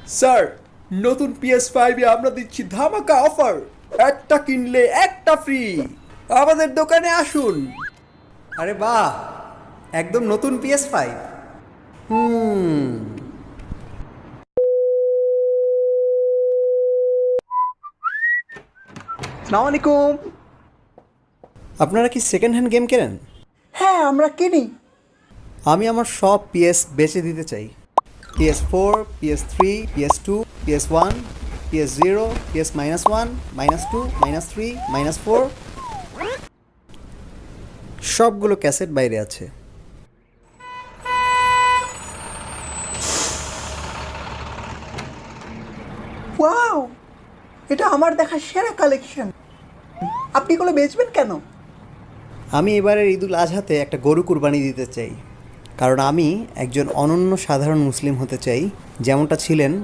Sir, নতুন PS5 এ আমরা দিচ্ছি ধামাকা অফার। একটা কিনলে একটা ফ্রি। আমাদের দোকানে আসুন। আরে বাহ, একদম নতুন PS5। সালাম আলাইকুম। আপনারা কি সেকেন্ড হ্যান্ড গেম কেনেন? হ্যাঁ, আমরা কিনি। আমি আমার সব PS বেচে দিতে চাই। PS4, PS3, PS2, PS1, PS0, PS-1, -2, -3, -4 সবগুলো ক্যাসেট বাইরে আছে। ওয়াও, এটা আমার দেখা সেরা কালেকশন। আপনি এগুলো বেচবেন কেন? আমি এবারের ঈদুল আজহাতে একটা গরু কুরবানি দিতে চাই, কারণ আমি একজন অনন্য সাধারণ মুসলিম হতে চাই, যেমনটা ছিলেন